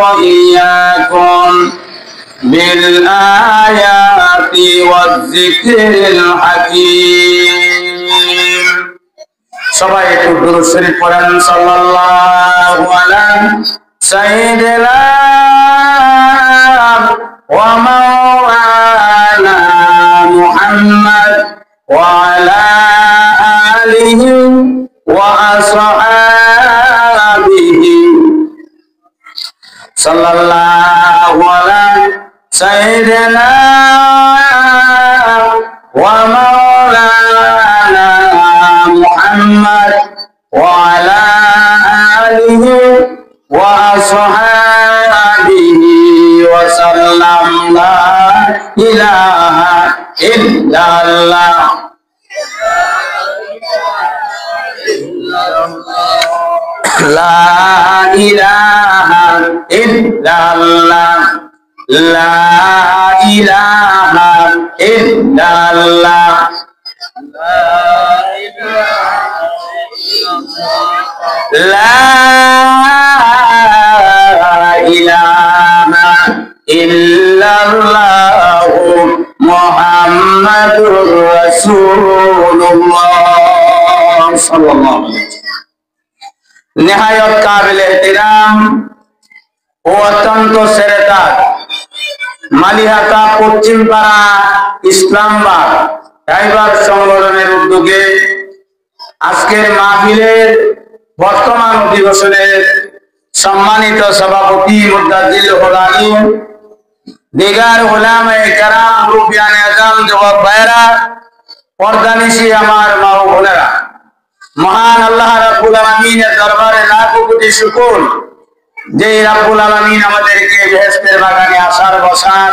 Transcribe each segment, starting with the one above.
وإياكم بالآيات والذكر الحكيم সবাই একটু দুরূদ শরীফ পড়েন সাল্লাল্লাহু আলাইহি সাইয়্যিদিনা ওয়া মাওলানা মুহাম্মদ ওয়া আলা আলিহি ওয়া আসহাবিহি সাল্লাল্লাহু আলাইহি সাইয়্যিদিনা ওয়া মাওলানা মুহাম্মদ ওয়া আলা আলিহি ওয়া আসহাবিহি ওয়া সাল্লাম লা ইলাহা ইল্লাল্লাহ লা ইলাহা ইল্লাল্লাহ লা ইলাহা ইল্লাল্লাহ লা ইলাহা ইল্লাল্লাহ মুহাম্মাদুর রাসূলুল্লাহ সাল্লাল্লাহু আলাইহি নিহায়ত কাবিল এহতিরাম ও অত্যন্ত সেরেদার মালিহাতা পশ্চিম পাড়া ইসলামাবাদ ড্রাইভার সংগঠনের উদ্যোগে আজকের মাহফিলের বর্তমান অধিবেশনের সম্মানিত সভাপতি মুদাজ্জিল আলিম দিগার উলামায়ে কেরাম মুরব্বিয়ানে আযম যুবক ভাইরা পর্দানিশি আমার মা ও বোনেরা মহান আল্লাহ রাব্বুল আলামিনের দরবারে লাখো কোটি শুকর যে রাব্বুল আলামিন আমাদেরকে বেহেশতের বাগানে আসার বসার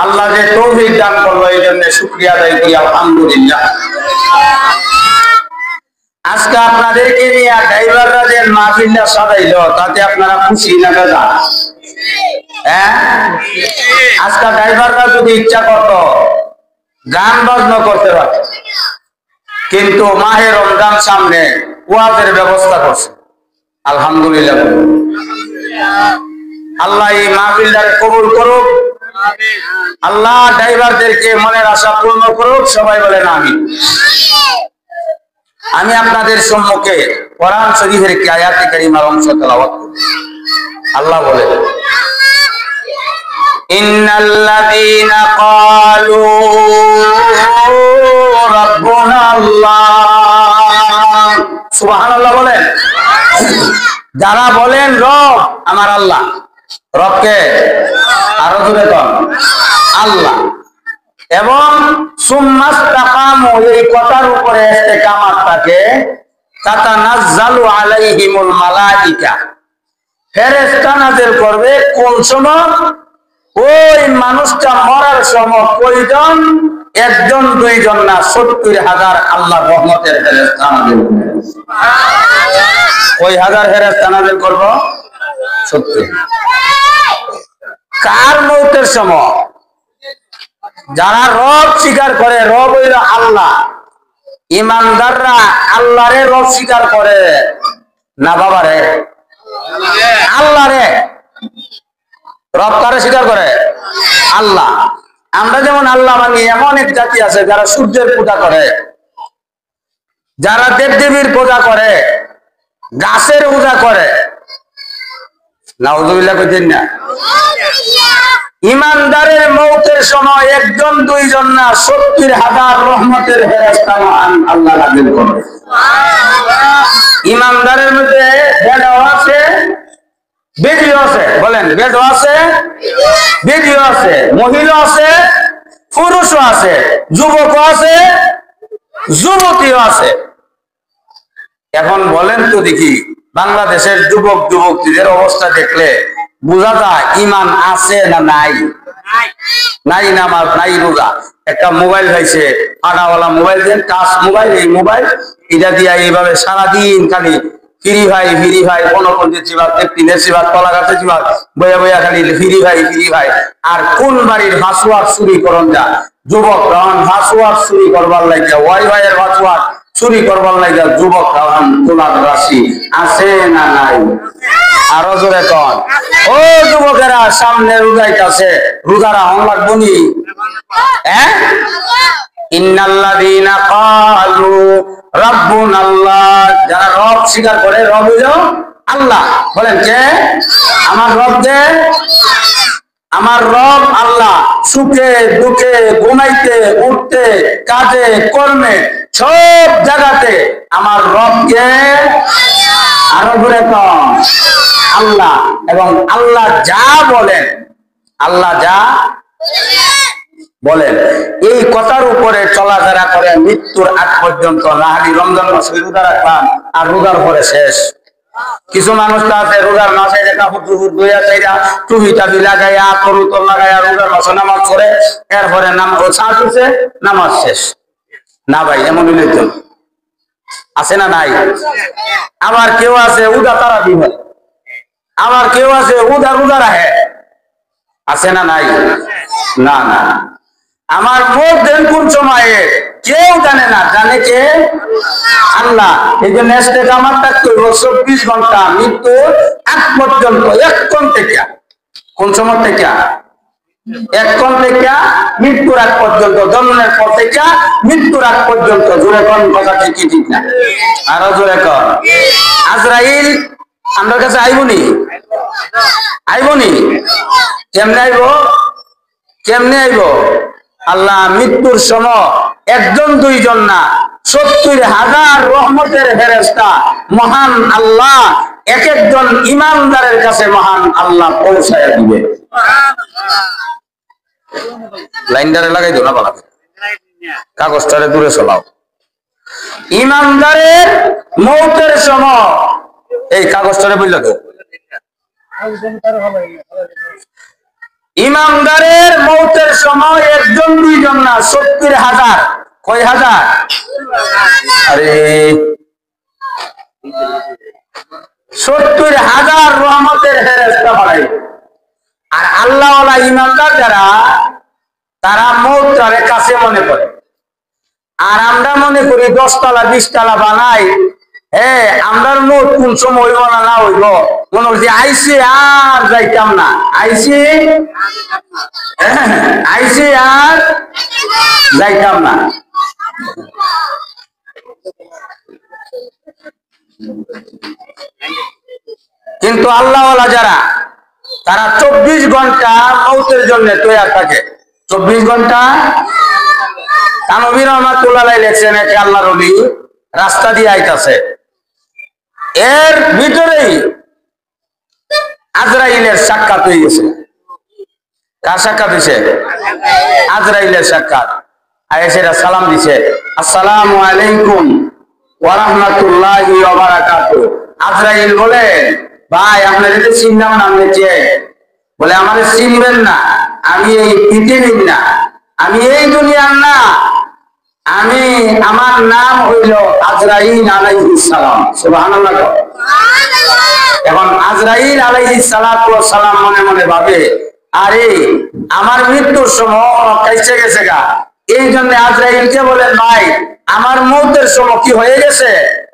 আল্লাহ যে তৌফিক দান করলো এই জন্য শুকরিয়া আদায় করি আলহামদুলিল্লাহ। আজকে আপনাদেরকে নিয়ে ড্রাইভাররা যে মাহফিলটা সাজাইলো তাতে আপনারা খুশি না বেজা? হ্যাঁ, আজকে ড্রাইভাররা যদি ইচ্ছা করতো গান বাজনা করতে পারে, কিন্তু মাহে রমজান সামনে ওয়াজের ব্যবস্থা করছে আলহামদুলিল্লাহ। আল্লাহ এই মাহফিলটাকে কবুল করুক, আল্লাহ ড্রাইভারদেরকে মনের আশা পূর্ণ করুক, সবাই বলেন আমিন। আমি আপনাদের সম্মুখে কোরআন শরীফের কি আয়াতে কারিমার অংশ তেলাওয়াত করব। আল্লাহ বলেন ইন্নাল্লাযীনা ক্বালু রাব্বুনা আল্লাহ, সুবহানাল্লাহ বলেন। যারা বলেন রব আমার আল্লাহ, রবকে আরো জোরে কর আল্লাহ, এবং সুম্মাস্তাকামু এই কথার উপরে ইস্তেকামাত থাকে, তাতানাজ্জালু আলাইহিমুল মালাইকা ফেরেশতা নাযিল করবে। কোন সময়? ওই মানুষটা মরার সময় কয়জন? একজন দুইজন না, ৭০,০০০ আল্লাহ রহমতের ফেরেশতা নাযিল করবে। কয় হাজার ফেরেশতা নাযিল করব? ৭০। কার মৌতের সময়? যারা রব স্বীকার করে, রব হইল আল্লাহ, ইমানদাররা আল্লাহরে রব স্বীকার করে না বাবারে? আল্লাহরে। রব কারে স্বীকার করে? আল্লাহ। আমরা যেমন আল্লাহ মানি, এমন এক জাতি আছে যারা সূর্যের পূজা করে, যারা দেবদেবীর পূজা করে, গাছের পূজা করে। নাউযুবিল্লাহ কইতেন না? ইমানদারের মৌতের সময় একজন দুইজন না, ৭০,০০০ রহমতের ফেরেশতা আল্লাহ নাযিল করে। ইমানদারের মধ্যে বেদাও আছে, বেদিও আছে, বলেন বেদও আছে, বেদিও আছে, মহিলা আছে, পুরুষও আছে, যুবকও আছে, যুবতীও আছে। এখন বলেন তো দেখি, বাংলাদেশের যুবক যুবতীদের অবস্থা দেখলে বোঝা যায় ইমান আছে না নাই? নাই নামাজ, নাই রোজা। একটা মোবাইল হয়েছে, আটাওয়ালা মোবাইল দেন, টাচ মোবাইল, এই মোবাইল এটা দিয়া এইভাবে সারাদিন খালি ফ্রি ভাই গণপঞ্চায়েত চিবাদ, একটিনের চিবাদ, কলা গাছের চিবাদ, বইয়া বইয়া খালি ফ্রি ভাই। আর কোন বাড়ির হাসুয়ার চুরি করন যা যুবক রহন হাসুয়ার চুরি করবার লাগে, ওয়াই ভাইয়ের হাসুয়ার চুরি করবার লাগে যুবক তোলার রাশি আছে না নাই? আরো জোরে কন। ও যুবকেরা সামনে রোজাইতাছে, রোজারা হন লাগবো নি? হ্যাঁ, ইন্নাল্লাযীনা ক্বালু রাব্বুনাল্লাহ, যারা রব স্বীকার করে, রব হইল আল্লাহ। বলেন কে? আমার রব কে? আমার রব আল্লাহ। সুখে দুঃখে, ঘুমাইতে উঠতে, কাজে কর্মে, সব জায়গাতে আমার রবকে আরো ঘুরে কম আল্লাহ। এবং আল্লাহ যা বলেন, আল্লাহ যা বলেন, এই কথার উপরে চলাফেরা করে মৃত্যুর আগ পর্যন্ত। না হলে রমজান মাসে রোজা রাখলাম আর রোজার পরে শেষ। কিছু মানুষ তো আছে রোজার মাসে টুপি টাপি লাগাইয়া তরুতর লাগাইয়া রোজার মাসে নামাজ পড়ে, এরপরে নামাজ শেষ। না ভাই, এমন আছে না নাই? আবার কেউ আছে উদা তারা দিবে, আবার কেউ আছে উদা রোজা রাখে, আছে না নাই? না না, আমার ভোট দেন কোন সময়ে কেউ জানে না, জানে কে? আল্লাহ। এই যে নেক্সট আমারটা 24 ঘন্টা মৃত্যুর আগ পর্যন্ত, এক্ষণ থেকে, কোন সময় থেকে? এক্ষণ থেকে মৃত্যুর আগ পর্যন্ত, জন্মের পর থেকে মৃত্যুর আগ পর্যন্ত। জোরে কোন কথা ঠিকই ঠিক না? আরো জোরে কর। আজরাইল আমার কাছে আইবনি? আইবনি? কেমনে আইব? কেমনে আইব? আল্লাহ মৃত্যুর সময় একজন দুইজন না, 70,000 রহমতের ফেরেশতা মহান আল্লাহ এক একজন ইমানদারের কাছে মহান আল্লাহ পৌঁছায় দিবে। লাইনদারে লাগাই দো না, বলা কাগজটারে দূরে চলাও। ইমানদারের মৌতের সময় এই কাগজটারে বলল তো, ইমানদারের মৌতের সময় একজন দুইজন না, 70,000। কয় হাজার? আরে 70,000 রহমতের ফেরেশতা বাড়াই। আর আল্লাহওয়ালা ইমানদার যারা, তারা মৌতটারে কাছে মনে করে। আর আমরা মনে করি 10 তলা 20 তলা বানাই, হ্যাঁ আমরা মৌত কোন সময় হইব না না হইব, মনে করছি আইসি আর যাইতাম না, আইসি আর যাইতাম না। কিন্তু আল্লাহওয়ালা যারা, তারা 24 ঘন্টা মৌতের জন্য তৈরি থাকে। 24 ঘন্টা। তানভীর রহমাতুল্লাহ লেখছেন, একটা আল্লাহর ওলি রাস্তা দিয়ে আইতাছে, এর ভিতরেই আজরাইলের সাক্ষাৎ হয়ে গেছে। কার সাক্ষাৎ হয়েছে? আজরাইলের সাক্ষাৎ। আয়েশেরা সালাম দিছে, আসসালামু আলাইকুম ওয়া রাহমাতুল্লাহি ওয়া বারাকাতুহু। আজরাইল বলে, ভাই আপনার যদি চিনলাম না, আপনি কে? বলে, আমারে চিনবেন না, আমি এই পৃথিবীর না, আমি এই দুনিয়ার না, আমি, আমার নাম হইল আজরাইল আলাইহিস সালাম। সুবহানাল্লাহ। এখন আজরাইল আলাইহিস সালাতু ওয়াস সালাম মনে মনে ভাবে, আরে আমার মৃত্যুর সময় কাইছে গেছে গা, এই জন্য আজরাইলকে বলেন, ভাই আমার মৌতের সময় কি হয়ে গেছে?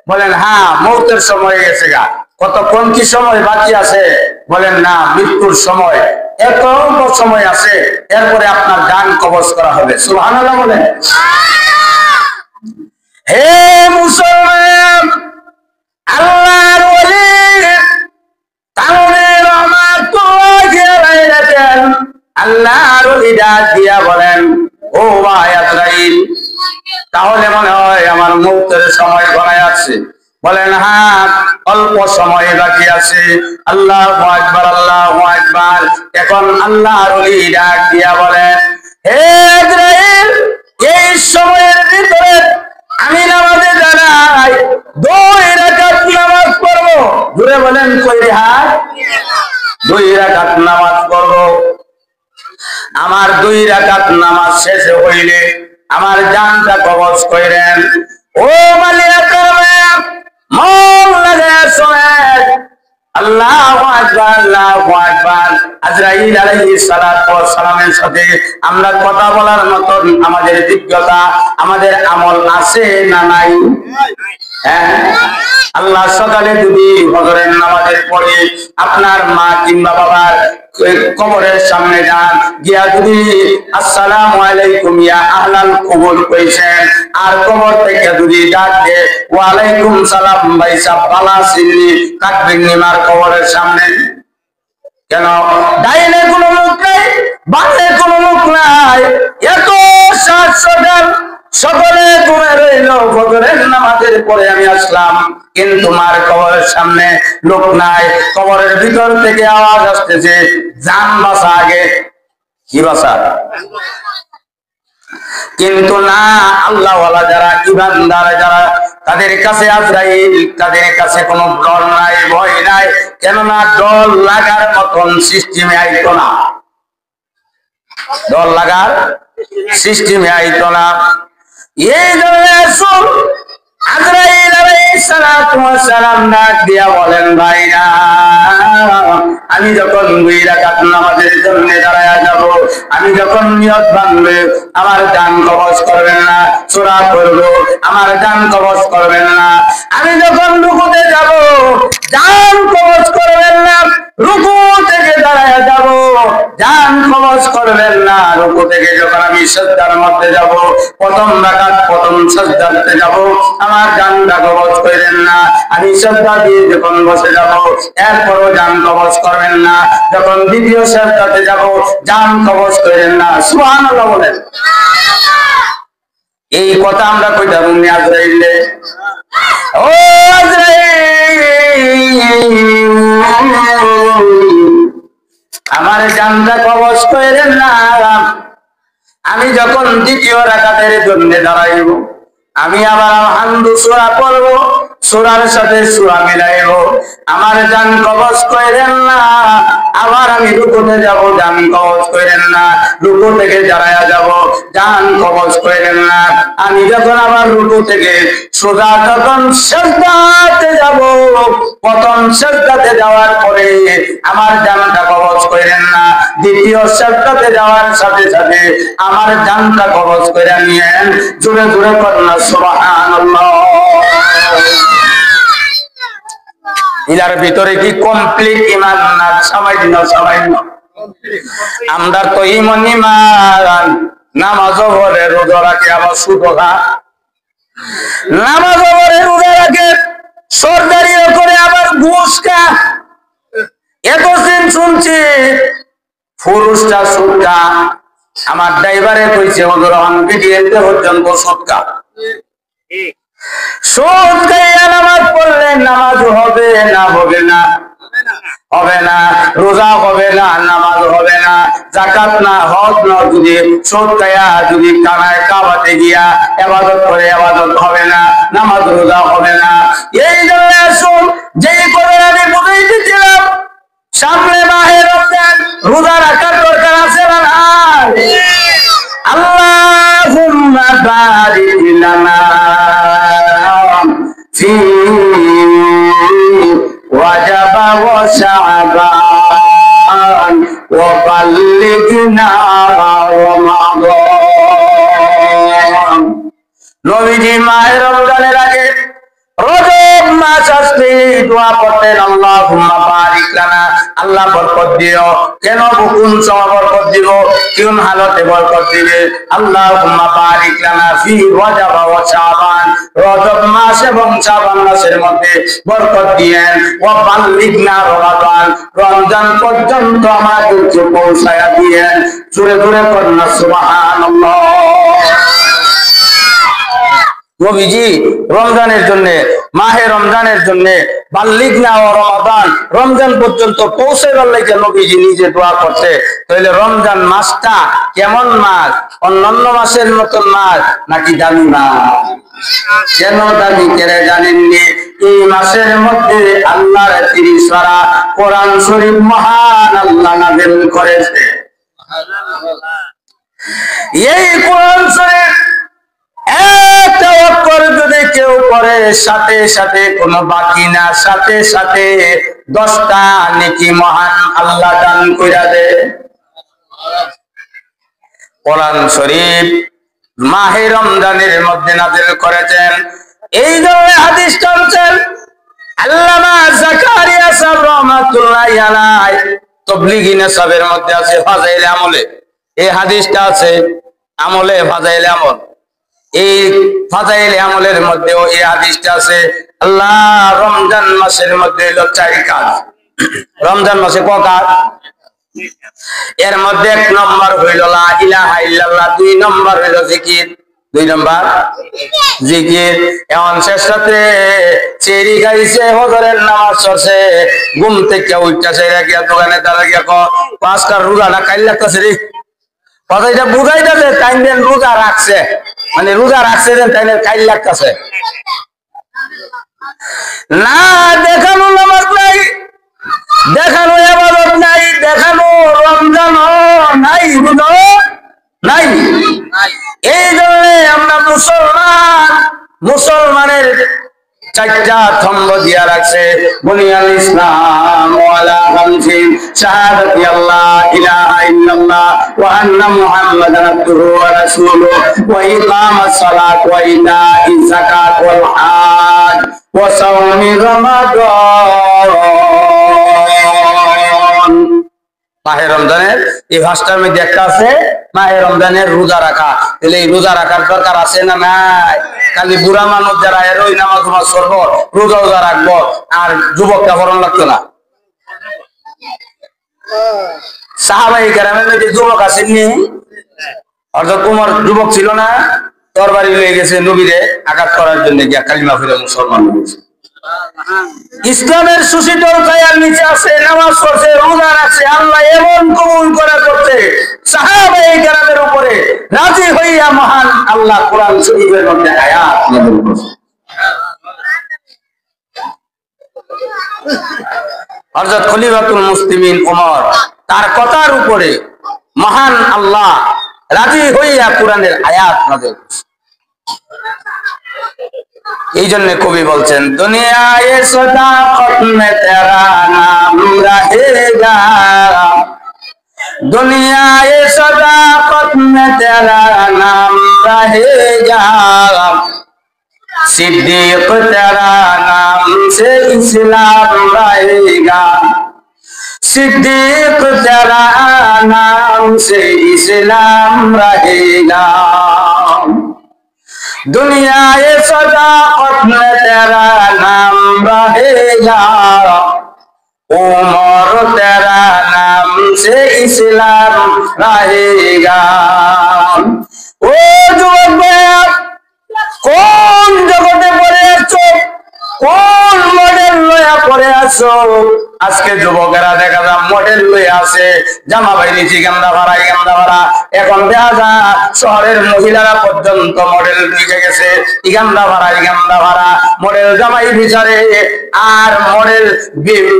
বলেন, হ্যাঁ মৌতের সময় হয়ে গেছে গা। কতক্ষণ কি সময় বাকি আছে? বলেন, না মৃত্যুর সময় এত অল্প সময় আছে, এরপরে আপনার জান কবজ করা হবে। সুবহানাল্লাহ বলেন। হে মুসলমান, আল্লাহর ওলি তানভীর রহমাতুল্লাহি আলাইহি আল্লাহর ওলি ডাক দিয়া বলেন, ও ভাই আজরাইল, তাহলে মনে হয় আমার মৌতের সময় ঘনায় আছে। বলেন, হ্যাঁ অল্প সময় বাকি আছে। আল্লাহু আকবার, আল্লাহু আকবার। এখন আল্লাহর ওলি ডাক দিয়া বলেন, হে আজরাইল, এই সময়ের ভিতরে আমি নামাজে দাঁড়াই, 2 রাকাত নামাজ পড়বো। জোরে বলেন, কয় রাকাত? 2 রাকাত নামাজ পড়বো। আমার 2 রাকাত নামাজ শেষ হইলে আমার জানটা কবজ কইরেন। ও মালিয়া করবে মন লাগায় শোনেন, আল্লাহু আকবার, আল্লাহু আকবার। আজরাইল আলাইহিস সালাতু ওয়াস সালামের সাথে আমরা কথা বলার মতো আমাদের যোগ্যতা, আমাদের আমল আছে না নাই? হ্যাঁ। আল্লাহ সকালে যদি ফজরের নামাজের পরে আপনার মা কিংবা বাবার কবরের সামনে যান, গিয়া যদি আসসালামু আলাইকুম ইয়া আহলাল কবর কইছেন, আর কবর থেকে যদি ডাক দে ওয়া আলাইকুম সালাম ভাই সাহেব বালা সিন্নি কাটবেন নিমার কবরের সামনে। কেন? ডাইনে কোনো লোক নাই, বামে কোনো লোক নাই, এত সাতশোটার সকলে ঘুমে রইল, ফজরের নামাজের পরে আমি আসলাম, কিন্তু মার কবরের সামনে লোক নাই। কবরের ভিতর থেকে আওয়াজ আসতেছে, জান বাঁচা আগে। কি বাঁচা? কিন্তু না, আল্লাহওয়ালা যারা, ইমানদার যারা, তাদের কাছে আজরাইল, তাদের কাছে কোনো ডর নাই, ভয় নাই। কেননা ডর লাগার মতন সিস্টেমে আইতো না, ডর লাগার সিস্টেমে আইতো না। এই জন্য রাসূল আজরাইল আলাইহিস সালাতু ওয়াস সালাম ডাক দিয়া বলেন, ভাইরা, আমি যখন 2 রাকাত নামাজের জন্য দাঁড়ায়া যাব, আমি যখন নিয়ত ভাঙবে, আমার জান কবজ করবেন না। সূরা পড়বো, আমার জান কবজ করবেন না। আমি যখন রুকুতে যাব, জান কবজ করবেন না। রুকু থেকে দাঁড়ায়া যাব, জান কবজ করবেন না। রুকু থেকে যখন আমি সিজদার মধ্যে যাব, প্রথম রাকাত প্রথম সিজদাতে যাব, আমার জানটা কবজ করেন না। আমি সিজদা দিয়ে যখন বসে যাব, এরপরও জান কবজ করবেন না। যখন দ্বিতীয় সিজদাতে যাব, জান কবজ করেন না। সুবহানাল্লাহ বলেন। এই কথা আমরা কইতা বলি আজরাইলে, ও আজরাইল, আমার জানটা কবজ করেন না। আমি যখন দ্বিতীয় রাকাতের জন্য দাঁড়াইব, আমি আবার হামদু সূরা পড়ব, সূরার সাথে সূরা মিলাইব, আমার জান কবজ করেন না। আবার আমি রুকুতে যাব, জান কবজ করেন না। রুকু থেকে দাঁড়ায়া যাব, জান কবজ করেন না। আমি যখন আবার রুকু থেকে সোজা যখন সিজদাতে যাব, প্রথম সিজদাতে যাওয়ার পরে আমার জানটা কবজ করেন না। দ্বিতীয় সিজদাতে যাওয়ার সাথে সাথে আমার জানটা কবজ করে নিয়েন। জোরে জোরে পড়ুন সুবহানাল্লাহ। ইলার ভিতরে কি কমপ্লিট ইমান না সামান্য সামান্য? আমরা তো ইমান ইমান, নামাজও পড়ে, রোজা রাখে, আবার সুদ খায়। নামাজও পড়ে, রোজা রাখে, সরকারিও করে, আবার ঘুষ খায়। এতদিন শুনছি পুরুষটা সুদ খায়। আমার ড্রাইভারে কইছে ওদের ভিডিওতে পর্যন্ত সুদ খায়। সুদ খাইয়া নামাজ পড়লে নামাজ হবে না? হবে না? হবে না। রোজা হবে না, নামাজ হবে না, যাকাত না, হজ না, যদি সুদ খাইয়া যদি কানায় কাবাতে গিয়া ইবাদত করে, ইবাদত হবে না, নামাজ রোজা হবে না। এই জন্য আসুন, যেই করে আমি বুঝাইতেছিলাম, সামনে মাহে রমজান, রোজা রাখার দরকার আছে না? আল্লাহুম্মা বারিক লানা ফি ওয়াজাব ওয়া শাবান ওয়া বাল্লিগনা রমাদান। নবীজি মাহে রমজানের আগে রজব মাস আসলে দোয়া করতেন, আল্লাহুম্মা বারিক লানা, আল্লাহ বরকত দিও। কেন? কোন সময় বরকত দিব, কোন হালতে বরকত দিবে? আল্লাহুম্মা বারিক লানা ফি রজব ওয়া শাবান, রজব মাস এবং শাবান মাসের মধ্যে বরকত দিয়েন। ওয়া বাল্লিগনা রমাদান, রমজান পর্যন্ত আমাদেরকে পৌঁছায়া দিয়েন। জোরে জোরে পড়ুন সুবহানাল্লাহ। নবীজি রমজানের জন্য, মাহে রমজানের জন্য, বাল্লিগনা ও রমাদান, রমজান পর্যন্ত পৌঁছাইবার লাগে নবীজি নিজে দোয়া করতে। তাহলে রমজান মাসটা কেমন মাস? অন্যান্য মাসের মতন মাস নাকি দামি মাস? কেন দামি কেড়ে জানেননি? এই মাসের মধ্যে আল্লাহর 30 পারা কোরআন শরীফ মহান আল্লাহ নাযিল করেছে। এই কোরআন শরীফ একটা অক্ষর যদি কেউ পড়ে, সাথে সাথে কোনো বাকি না, সাথে সাথে 10টা নেকি মহান আল্লাহ দান কইরা দে। কোরআন শরীফ মাহে রমজানের মধ্যে নাযিল করেছেন। এই ধরনের হাদিস টানছেন আল্লামা জাকারিয়া সাহেব রাহমাতুল্লাহি আলাইহি তাবলীগি নিসাবের মধ্যে আছে ফাজাইলে আমলে, এই হাদিসটা আছে আমলে ফাজাইলে আমল। এই ফাজাইলে আমলের মধ্যেও এই হাদিসটা আছে। আল্লাহ রমজান মাসের মধ্যে হলো 4 কাজ। রমজান মাসে ক কাজ? এর মধ্যে 1 নম্বর হইল লা ইলাহা ইল্লাল্লাহ, 2 নম্বর হইল জিকির, 2 নম্বর জিকির। এমন শেষ রাতে চেরি গাইছে, হজরের নামাজ পড়ছে, ঘুম থেকে উঠতেছে, গিয়া দোকানে দাঁড়া গিয়া 5 কার রোজাটা কাইল লাগতেছে রে, কথাটা বুঝাইতেছে তাই রোজা রাখছে, মানে রোজা রাখছে তাই কাইল লাগতেছে না। দেখানো নামাজ নাই, দেখানো ইবাদত নাই, দেখানো রমজান নাই, রোজা নাই। এই জন্য আমরা মুসলমানের 4টা স্তম্ভ দিয়া রাখছে। বুনিয়াল ইসলাম ওয়ালা খামসিন শাহাদাতি আল্লাহ ইলাহা ইল্লাল্লাহ ওয়া আন্না মুহাম্মাদান আবদুহু ওয়া রাসূলুহু ওয়া ইকামাস সালাত ওয়া ইতাইজ যাকাত ওয়াল হজ ওয়া সাওমি রমাদান। মাহে রমজানের এই ভাষার মধ্যে একটা আছে মাহে রমজানের রোজা রাখা। তাহলে এই রোজা রাখার দরকার আছে না নাই? খালি বুড়া মানুষ যারা এরই নামাজ নামাজ করবো, রোজা রোজা রাখবো, আর যুবকটা ফরন লাগতো না। সাহাবাই কেরামের মধ্যে যুবক আসেননি, অর্থাৎ উমর যুবক ছিল না, তরবারি লয়ে গেছে নবীরে আঘাত করার জন্য, গিয়া কালিমা ফিরে মুসলমান হয়েছে। ইসলামের সুশীতল ছায়ার নিচে আছে, নামাজ পড়ছে, রোজা রাখছে, আল্লাহ এমন কবুল করা করছে সাহাবায়ে কেরামের উপরে রাজি হইয়া মহান আল্লাহ কোরআন শরীফের মধ্যে আয়াত নাযিল করেছে। হযরত খলিফাতুল মুসলিমিন ওমর তার কথার উপরে মহান আল্লাহ রাজি হইয়া কোরআনের আয়াত নাযিল করেছে। এই জন্য কবি বলছেন দুনিয়ায় সদাকত মে তেরা নাম রহেগা, দুনিয়ায় সদাকত মে তেরা নাম রহেগা, সিদ্দীক তেরা নাম সে ইসলাম রহেগা, सिद्दीक तेरा नाम से इस्लाम रहेगा, दुनिया ये सदाकत में तेरा नाम रहेगा, उमर तेरा नाम से इस्लाम रहेगा। ओ जुबक কোন জগতে পড়ে আছো, কোন মডেল লয়া পড়ে আছো? আজকে যুবকেরা দেখা যায় মডেল লয়ে আছে, জামা বাইরেছি গান্দা ভাড়া। এখন দেখা যায় শহরের মহিলারা পর্যন্ত মডেল ঢুকে গেছে, ইগান্দা ভাড়া মডেল জামাই বিচারে, আর মডেল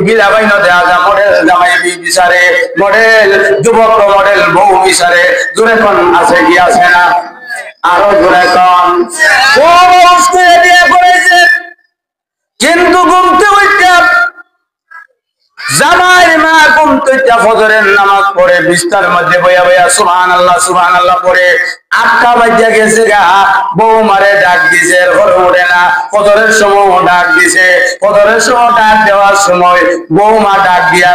বিলাবাইন দেখা যায় মডেল জামাই বিচারে, মডেল যুবক মডেল বউ বিচারে। জোরে কোন আছে কি আছে না? আরো জোরে কোন। বিয়ে করেছে কিন্তু ঘুমতে উঠতে জামাই মা ঘুমতে ফজরের নামাজ পড়ে বিস্তার মধ্যে বইয়া বইয়া সুবহানাল্লাহ পড়ে 8টা বাজে গেছে গা, বউ মারে ডাক দিছে, ঘর ওঠে না। ফজরের সময় ডাক দিছে, ফজরের সময় ডাক দেওয়ার সময় বউ মা ডাক দিয়া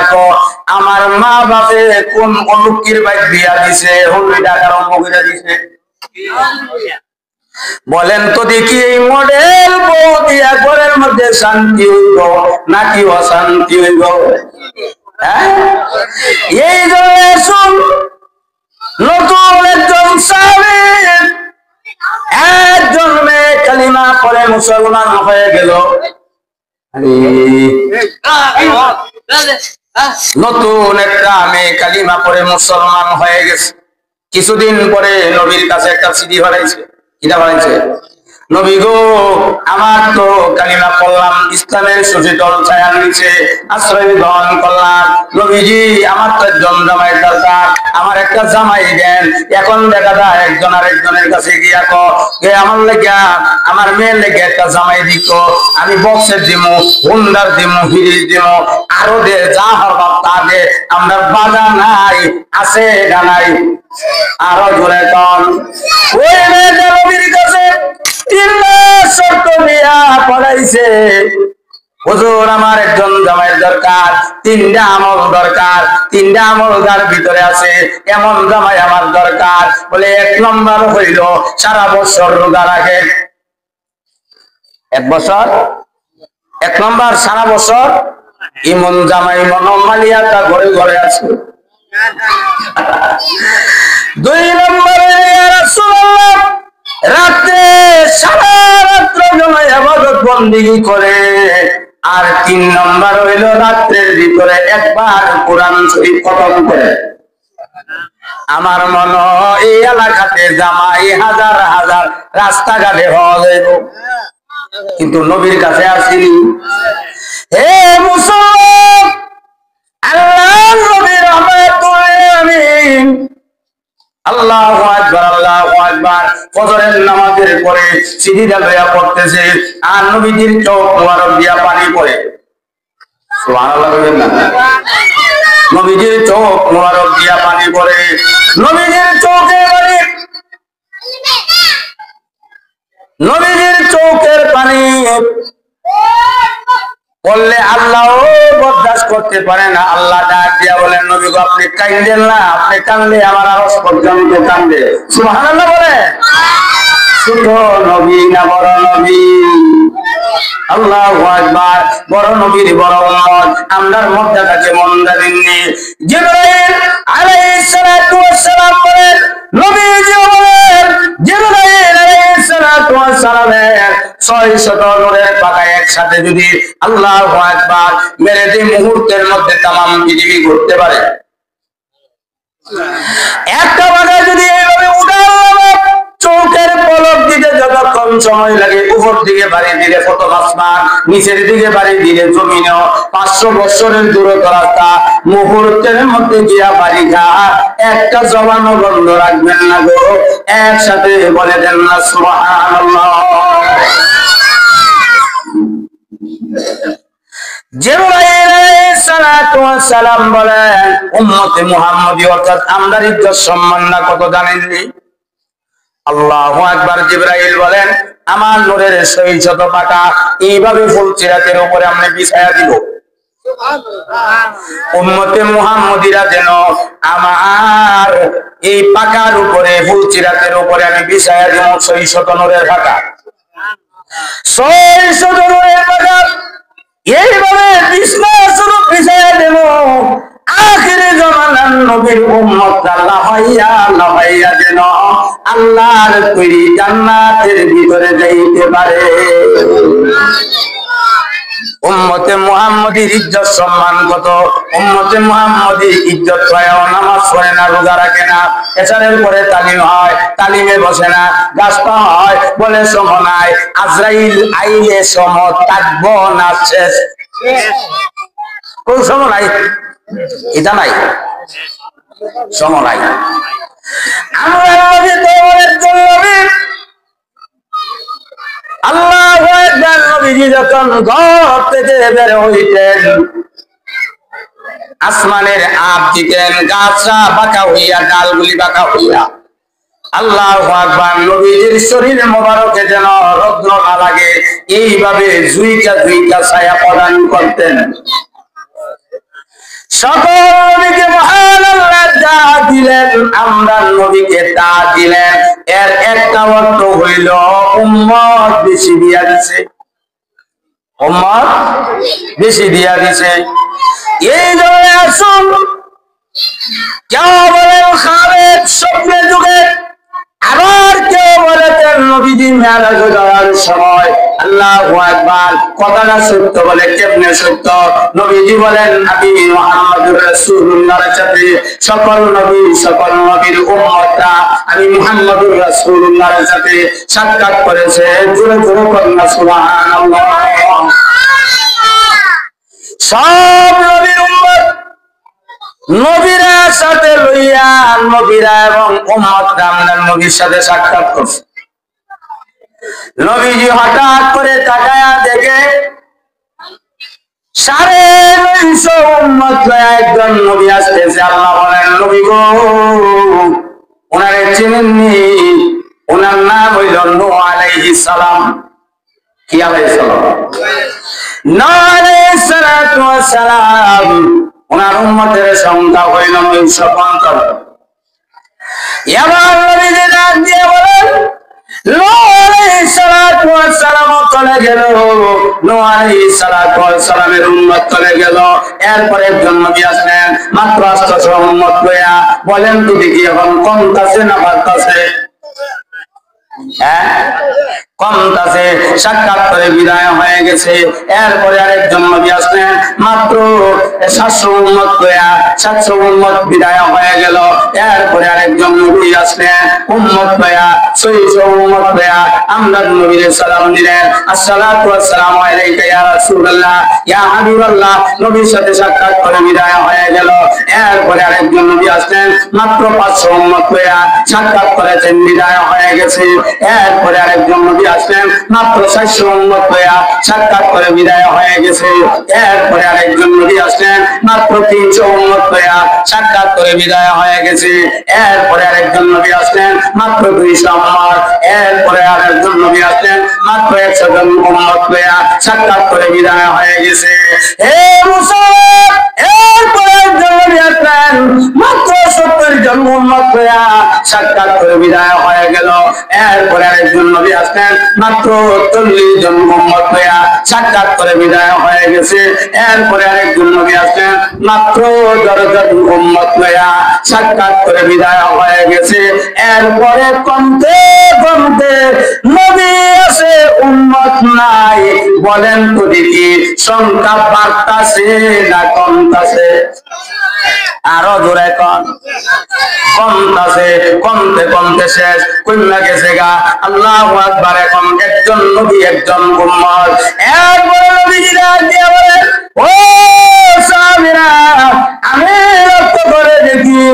আমার মা বাপে কোন অলুকির বাইক দিয়া দিছে, হলুদ ডাক আরম্ভ করে দিছে। বলেন তো দেখি এই মডেল বউ দিয়া ঘরের মধ্যে শান্তি হইব নাকি অশান্তি হইব? এই জন্য নতুন একজন সাহাবী একজন মেয়ে কালিমা পড়ে মুসলমান হয়ে গেল। নতুন একটা মেয়ে কালিমা পড়ে মুসলমান হয়ে গেছে। কিছুদিন পরে নবীর কাছে একটা চিঠি পাঠাইছে। কিনা বানাইছে? নবী গো, আমার তো কালিমা পড়লাম, ইসলামের সুশীতল ছায়ার নিচে আশ্রয় গ্রহণ করলাম। নবীজি, আমার তো একজন জামাই দরকার, আমার একটা জামাই দেন। এখন দেখা যায় একজন আরেকজনের কাছে গিয়া কে আমার লেগে, আমার মেয়ের লেগে একটা জামাই দিত, আমি বক্সের দিমু, হুন্ডার দিমু, হিরির দিমু, আরো দে, যা হবার তা দে, আমরা বাধা নাই, আছে না নাই? আরো জোরে কন। ওই মেয়েটা নবীর কাছে 3 মাস শর্ত দিয়া পড়াইছে, হুজুর আমার একজন জামাইয়ের দরকার, 3টা আমল দরকার, 3টা আমল যার ভিতরে আছে এমন জামাই আমার দরকার। বলে 1 নম্বর হইল সারা বছর রোজা রাখে। 1 বছর, 1 নম্বর সারা বছর ইমন জামাই মনোমালিয়াটা ঘরে ঘরে আছে। 2 নম্বরে রাসূলুল্লাহ রাতে সারা রাত্র জমা ইবাদত বন্দেগী করে। আর 3 নম্বর হইল রাত্রের ভিতরে একবার কোরআন শরীফ খতম করে। আমার মনে হয় এই এলাকাতে জামাই হাজার হাজার রাস্তাঘাটে হওয়া যাইব, কিন্তু নবীর কাছে আসিনি। হে মুসলমান, আল্লাহ নবীর রহমাতুল আলামিন, আল্লাহু আকবার, আল্লাহু আকবার। ফজরের নামাজের পরে সিজদা লইয়া পড়তেছে, আর নবীজির চোখ মোবারক দিয়া পানি পড়ে। সুবহানাল্লাহ বলেন না? নবীজির চোখ মোবারক দিয়া পানি পড়ে। নবীজির চোখে পানি, নবীজির চোখের পানি বললে আল্লাহ বরদাস্ত করতে পারে না। আল্লাহ ডাক দিয়া বলেন, নবী গো, আপনি কাঁদেন না, আপনি কাঁদলে আমার আরশ পর্যন্ত কাঁদে। সুবহানাল্লাহ বলে। ছোট নবী না বড় নবী? আল্লাহু আকবার। বড় নবীর বড় উম্মত, আমরার মর্যাদাকে মন্দা দিননি। জিবরাইল আলাইহিস সালাতু ওয়াস সালাম বলেন, নবীজি বলেন, জিবরাইল আলাইহিস সালাতু ওয়াস সালামের 600 নূরের পাকা একসাথে যদি আল্লাহু আকবার মেরে দিই, মুহূর্তের মধ্যে তামাম পৃথিবী ঘুরতে পারে। একটা বাঘা যদি এইভাবে উড়াল, চোখের পলক দিতে যতক্ষণ সময় লাগে, উপর দিকে বাড়ি দিলে প্রথম আসমান, নিচের দিকে বাড়ি দিলে জমিনও 500 বছরের দূরত্ব রাস্তা, মুহূর্তের মধ্যে গিয়া বাড়ি খা। একটা জবানও বন্ধ রাখবেন না গো, একসাথে বলে দেন না সুবহানাল্লাহ। জিবরাইল আলাইহিস সালাতু ওয়াস সালাম বলেন, উম্মতে মুহাম্মদী অর্থাৎ আমরার ইজ্জত সম্মান না কত জানেননি? আল্লাহু আকবার। জিবরাইল বলেন, আমার নূরের 600 পাকা এইভাবে ফুলসিরাতের উপরে আমরা বিছায়া দিব। উম্মতে মুহাম্মদীরা যেন আমার এই পাকার উপরে, ফুলসিরাতের উপরে আমি বিছায়া দিব 600 নূরের পাকা। 600 নূরের পাকা এইভাবে বিছায়া বিছায়া দেব। আখিরে জামানার নবীর উম্মতরা লাফাইয়া যেন আল্লাহর তৈরি জান্নাতের ভিতরে যাইতে পারে। উম্মতে মুহাম্মদীর ইজ্জত সম্মান কত? উম্মতে মুহাম্মদীর ইজ্জত পায়ও, নামাজ পড়ে না, রোজা রাখে না, এশারের পরে তালিম হয়, তালিমে বসে না, গাছপা হয়, বলে সম নাই, আজরাইল আইলে সম থাকবো না, শেষ। কোন সম নাই, এটা নাই, সম নাই। আমরা নবী দৌড়ের জন্য আল্লাহু আকবার। নবীজি যখন ঘর থেকে বের হইতেন, আসমানের আপ দিতেন, গাছরা বাঁকা হইয়া, ডালগুলি বাঁকা হইয়া। আল্লাহু আকবার। নবীজির শরীর মোবারকে যেন রৌদ্র না লাগে, এইভাবে জুইকা জুইকা ছায়া প্রদান করতেন। সকল নবীকে মহান আল্লাহ যা দিলেন, আমরা নবীকে তা দিলেন। এর একটা অর্থ হইল উম্মত বেশি দিয়া দিছে, উম্মত বেশি দিয়া দিছে। এই জন্য আসুন, কেউ বলেন খালেদ স্বপ্নের যুগে, আবার কেউ বলেছেন নবীজি মেরাজে যাওয়ার সময়। আল্লাহু আকবার। কথাটা সত্য বলে কেমনে সত্য? নবীজি বলেন, আমি মুহাম্মদুর রাসূলুল্লাহ রাসূলুল্লাহর সাথে সকল নবীর উম্মতরা আমি মুহাম্মদুর রাসূলুল্লাহর সাথে সাক্ষাৎ করেছে। জোরে জোরে বলুন সুবহানাল্লাহ। সব নবীর উম্মত নবীরা সাথে লইয়া নবীরা এবং উম্মতরা আমাদের নবীর সাথে সাক্ষাৎ করছে। নবীজি হঠাৎ করে তাকায়া দেখে 950 উম্মত লইয়া একজন নবী আসতেছে। আল্লাহ বলেন, নবী গো, ওনারে চিনেননি? ওনার নাম হইল নূহ আলাইহিস সালাম। কি আলাইহিস সালাম? নূহ আলাইহিস সালাতু ওয়াস সালাম। ওনার উম্মতের সংখ্যা হইল 950। এবার নবীজি ডাক দিয়ে বলেন, নূহ আলাইহিস সালাতু ওয়াস সালাম চলে গেল, নূহ আলাইহিস সালাতু ওয়াস সালামের উম্মত চলে গেল। এরপরে একজন নবী আসলেন মাত্র 800 উম্মত লইয়া। বলেন তো দেখি এখন কমতাছে না বাড়তাছে? কমতাছে। সাক্ষাৎ করে বিদায় হয়ে গেছে। এরপরে আরেকজন নবী আসলেন মাত্র 700 উম্মত লইয়া। 700 উম্মত বিদায় হয়ে গেল। এরপরে আরেকজন নবী আসলেন উম্মত লইয়া 600 উম্মত লইয়া। আমরা নবীর সালাম দিলেন, আসসালাতু ওয়াসসালামু আলাইকা ইয়া রাসূলুল্লাহ, ইয়া হাবিবাল্লাহ। নবীর সাথে সাক্ষাৎ করে বিদায় হয়ে গেল। এরপরে আরেকজন নবী আসলেন মাত্র 500 উম্মত লইয়া। সাক্ষাৎ করেছেন, বিদায় হয়ে গেছে। এরপরে আরেকজন নবী আসলেন মাত্র 400 উম্মত লইয়া। সাক্ষাৎ করে বিদায় হয়ে গেছে। এরপরে আরেকজন নবী আসলেন মাত্র 300 উম্মত লইয়া। সাক্ষাৎ করে বিদায় হয়ে গেছে। এরপরে আরেকজন নবী আসলেন মাত্র 200 উম্মত। এরপরে আরেকজন নবী আসলেন মাত্র 100 জন উম্মত লইয়া। সাক্ষাৎ করে বিদায় হয়ে গেছে। হে মুসলমান, এরপরে একজন নবী আসলেন মাত্র 70 জন উম্মত লইয়া। সাক্ষাৎ করে বিদায় হয়ে গেল। এরপরে আরেকজন নবী আসলেন মাত্র 40 জন উম্মত লইয়া। সাক্ষাৎ করে বিদায় হয়ে গেছে। এরপরে আরেকজন নবী আসলেন মাত্র 10 জন উম্মত লইয়া। সাক্ষাৎ করে বিদায় হয়ে গেছে। এরপরে কমতে কমতে নবী আছে, উম্মত নাই। বলেন তো দেখি সংখ্যা বাড়তাছে না কমতাছে? আরো জোরে কম। কমতাছে। কমতে কমতে শেষ কইমা গেছে গা। আল্লাহু আকবার। এখন একজন নবী একজন উম্মত। এরপরে নবীজি ডাক দিয়ে বলেন, ও সাহাবীরা, আমি লক্ষ্য করে দেখি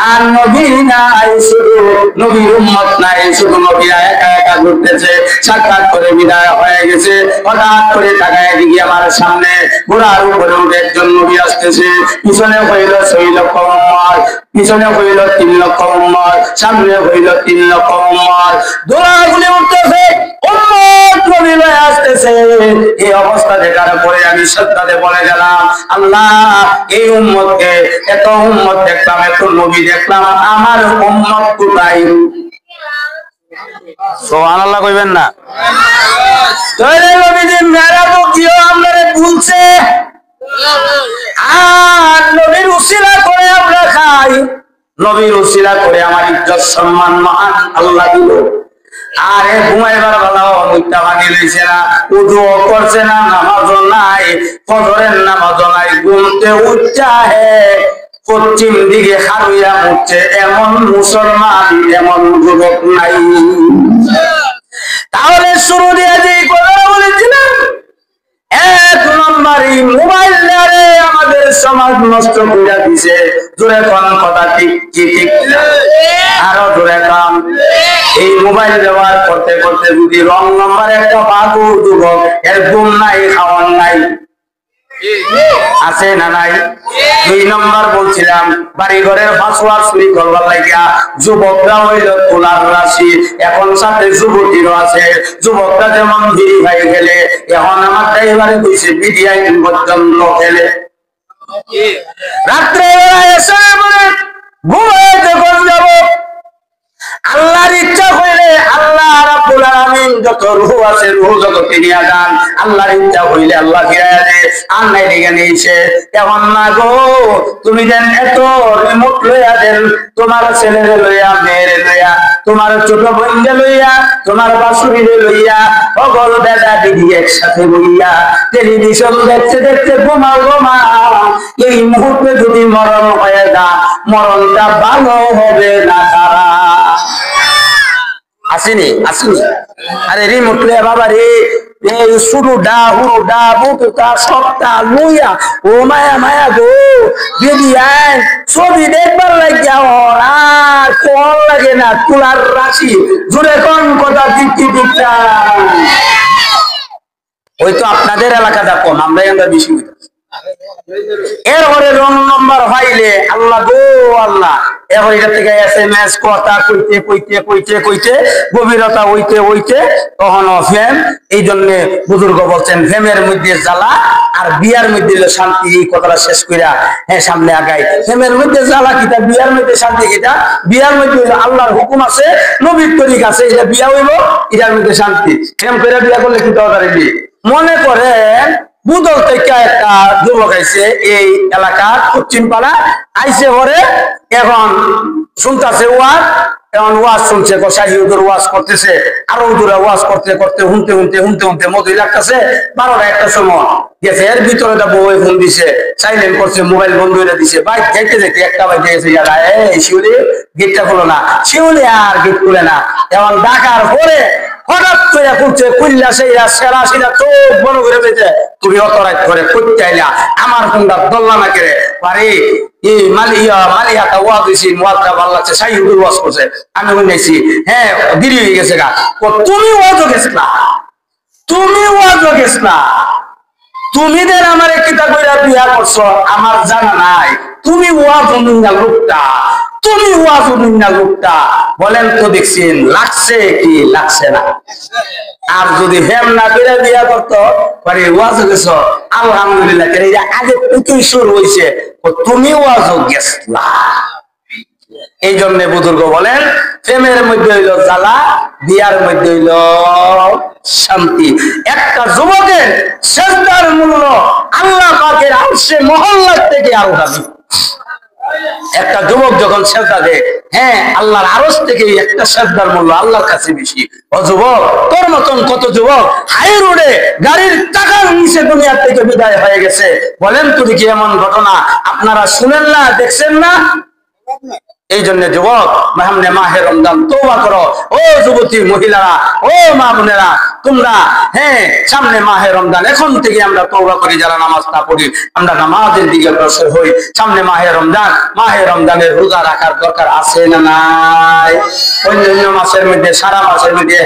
আর নবী নাই, শুধু নবীর উম্মত নাই, শুধু নবীরা একা একা ঘুরতেছে। সাক্ষাৎ করে বিদায় হয়ে গেছে। হঠাৎ করে তাকায় দেখি আমার সামনে ঘোড়ার উপরে উঠে একজন নবী আসতেছে। পিছনে হইল 6 লক্ষ উম্মত, পিছনে হইল 3 লক্ষ উম্মত, সামনে হইল 3 লক্ষ উম্মত। দোলাগুলি উঠতেছে, উম্মত নবী লয়ে আসতেছে। এই অবস্থা দেখার পরে আমি শ্রদ্ধাতে বলে গেলাম, আল্লাহ, এই উম্মতকে, এত উম্মত দেখলাম, এত নবী দেখলাম, আমার উম্মত কোথায়? সুবহানাল্লাহ কইবেন না? তাহলে নবীজি মেরাবো কিও আমরারে ভুলছে। আর নবীর উসিলা করে আমরা খাই, নবীর উসিলা করে আমার ইজ্জত সম্মান মহান আল্লাহ দিল। আরে ঘুমাইবার বেলাও মুখটা ভাঙি লইছে না, উদুও করছে না, নামাজও নাই, ফজরের নামাজও নাই। ঘুমতে উঠা হে পশ্চিম দিকে হারুইয়া উঠছে, এমন মুসলমান, এমন যুবক নাই। তাহলে শুরু দিয়ে যে কথা বলেছিলাম, 1 নম্বরে মোবাইল দ্বারে আমাদের সমাজ নষ্ট করে দিছে। জোরে কোন কথা ঠিক কি ঠিক? আরো জোরে কাম। এই মোবাইল ব্যবহার করতে করতে যদি রং নম্বর একটা বাবু যুবক, এর ঘুম নাই, খাওয়ান নাই, আছে না নাই? 2 নম্বর বলছিলাম, বাড়ি ঘরের ফাঁসুয়া চুরি করবার লাগিয়া যুবকরা হইল তোলার রাশি। এখন সাথে যুবতীরও আছে। যুবকরা যেমন বিড়ি ভাই গেলে, এখন আমার ড্রাইভারে কইছে বিডিআই পর্যন্ত খেলে। রাত্রে এসে বলে ঘুমাইতে কোন যাব? আল্লাহর ইচ্ছা হইলে আল্লাহ রাব্বুল আলামিন যত রূহ আছে, রূহ যত কিনিয়া যান, আল্লাহর ইচ্ছা হইলে আল্লাহ ফিরাইয়া দেয়। আর নাই দিকে নিয়েছে। এখন না গো, তুমি যেন এত রিমোট লইয়া দেন তোমার ছেলেরে লইয়া, মেয়েরে লইয়া, তোমার ছোট বোনকে লইয়া, তোমার বাসুরিরে লইয়া, অগল বেটা দিদি একসাথে বইয়া টেলিভিশন দেখতে দেখতে ঘুমাও ঘুমাও। এই মুহূর্তে যদি মরণ হয়ে যা, মরণটা ভালো হবে না তারা। আসেনি আসেনি? আরে রিমোট রে বাবা রে, এই শুরুডা হুরুডা বুতুটা সবটা লইয়া ও মায়া মায়া গো দিদি আয় ছবি দেখবার লাগিয়া ওর আর কোন লাগে না তুলার রাশি জুড়ে কোন কথা দিকটি দিকটা। ওই তো আপনাদের এলাকাটা কম, আমরা বেশি হইতেছি। এরপরে রং নম্বর হইলে আল্লাহ গো আল্লাহ, এবার এটা থেকে SMS কথা কইতে কইতে কইতে কইতে গভীরতা হইতে হইতে তখন ফেম। এই জন্য বুজুর্গ বলছেন ফেমের মধ্যে জ্বালা আর বিয়ার মধ্যে শান্তি। এই কথাটা শেষ কইরা হ্যাঁ সামনে আগাই। ফেমের মধ্যে জ্বালা কিটা, বিয়ার মধ্যে শান্তি কিটা? বিয়ার মধ্যে আল্লাহর হুকুম আছে, নবীর তরিক আছে, এটা বিয়া হইব, এটার মধ্যে শান্তি। ফেম করে বিয়া করলে কি দরকার? মনে করেন বুদল থেকে একটা যুবক আইছে এই এলাকার পশ্চিম পাড়া আইসে পরে এখন শুনতেছে ওয়াজ, এখন ওয়াজ শুনছে, গোসাই হুজুর ওয়াজ করতেছে, আরো হুজুরা ওয়াজ করতে করতে শুনতে শুনতে শুনতে শুনতে মধুই লাগতেছে। 12টা একটা সময় গেছে, এর ভিতরে একটা বউ ফোন দিছে, সাইলেন্ট করছে, মোবাইল বন্ধ করে দিছে। বাইক যাইতে যাইতে একটা বাইক গেছে, এই শিউলি গেটটা খুলো না, শিউলি আর গেট খুলে না। এখন ডাকার পরে হঠাৎ করে খুলছে, খুললা সেইরা সেরা সেরা চোখ বড় করে পেয়েছে, তুমি অত রাত করে করতে আইলা আমার ফোনটা দল্লা না করে পারে। এই মালিয়াটা ওয়াজ হয়েছি, ওয়াজটা ভালো লাগছে, সাই হুজুর ওয়াজ করছে, আমি শুনেছি, হ্যাঁ দেরি হয়ে গেছে গা। তুমি ওয়াজও গেছলা, তুমি ওয়াজও গেছলা, তুমি দের আমার কিতা কইরা বিয়া করছো আমার জানা নাই। তুমি ওয়াজ না লোকটা, তুমি ওয়াজ না লোকটা, বলেন তো দেখছেন লাগছে কি লাগছে না? আর যদি হেম না করে বিয়া করতো পরে ওয়াজ গেছ আলহামদুলিল্লাহ, আগে তুই শুরু হয়েছে, তুমি ওয়াজও গেছলা। এই জন্য বুজুর্গ বলেন প্রেমের মধ্যে হইল জ্বালা, বিয়ার মধ্যে হইল শান্তি। একটা যুবকের সেজদার মূল্য আল্লাহ পাকের আরশে মহল্লার থেকে আরো দামি। একটা যুবক যখন সেজদা দেয়, হ্যাঁ আল্লাহর আরশ থেকে একটা সেজদার মূল্য আল্লাহর কাছে বেশি। ও যুবক, তোর মতন কত যুবক হাই রোডে গাড়ির টাকার নিচে দুনিয়া থেকে বিদায় হয়ে গেছে। বলেন তুমি কি এমন ঘটনা আপনারা শুনেন না, দেখছেন না? এই জন্য যুবক সামনে মাহে রমজান, তওবা করো। ও যুবতী মহিলারা, ও মা বোনেরা, তোমরা হ্যাঁ সামনে মাহে রমজান, এখন থেকে আমরা তওবা করি। যারা নামাজ না পড়ি আমরা নামাজের দিকে অগ্রসর হই। সামনে মাহে রমজান, মাহে রমজানের রোজা রাখার দরকার আছে না নাই? অন্যান্য মাসের মধ্যে সারা মাসের মধ্যে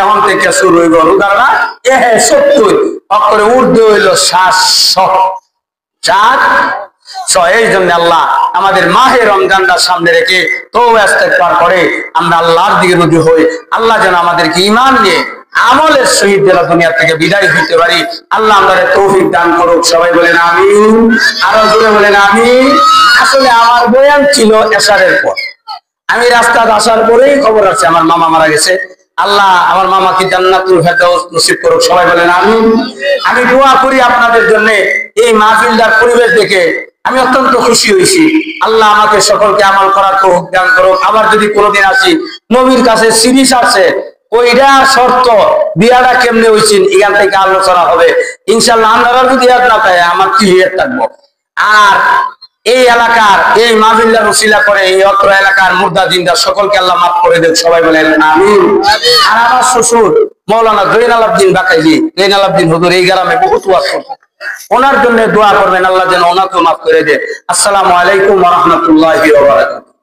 এখন থেকে শুরু হইব রোজারা, হ্যাঁ 70 অক্ষরে উর্দু হইল 700। এই জন্য আল্লাহ আমাদের মাহে রমজানটা সামনে রেখে তওবা ইস্তেগফার করে আমরা আল্লাহর দিকে রুজু হই। আল্লাহ যেন আমাদেরকে ঈমান নিয়ে আমলের সহিত যেন দুনিয়া থেকে বিদায় হইতে পারি। আল্লাহ আমাদের তৌফিক দান করুক। সবাই বলেন আমিন, আরো জোরে বলেন আমিন। আসলে আমার বয়ান ছিল এশারের পর, আমি রাস্তায় আসার পরেই খবর আছে আমার মামা মারা গেছে। আল্লাহ আমার মামাকে জান্নাতুল ফেরদাউস নসিব করুক। সবাই বলেন আমিন। আমি দোয়া করি আপনাদের জন্য। এই মাহফিলটার পরিবেশ দেখে আমি অত্যন্ত খুশি হয়েছি। আল্লাহ আমাকে সকলকে আমল করার তৌফিক দান করুক। আবার যদি কোনোদিন আসি, নবীর কাছে সিরিজ আছে, ওইটা শর্ত বিয়াটা কেমনে হয়েছেন এখান থেকে আলোচনা হবে ইনশাল্লাহ। আপনারা যদি ইয়াদ না পায় আমার ক্লিয়ার থাকবো। আর এই এলাকার এই মাহফিলটার উসিলা করে এই অত্র এলাকার মুর্দা জিন্দা সকলকে আল্লাহ মাফ করে দেন। সবাই বলেন আমিন। আর আমার শ্বশুর মৌলানা জয়নাল আবদিন বাকাইজি, জয়নাল আবদিন হুজুর এই গ্রামে বহুত ওয়াজ করতেন, ওনার জন্য দোয়া করবেন আল্লাহ যেন ওনাকেও মাফ করে দেন। আসসালামু আলাইকুম ওয়া রাহমাতুল্লাহি ওয়া বারাকাতুহু।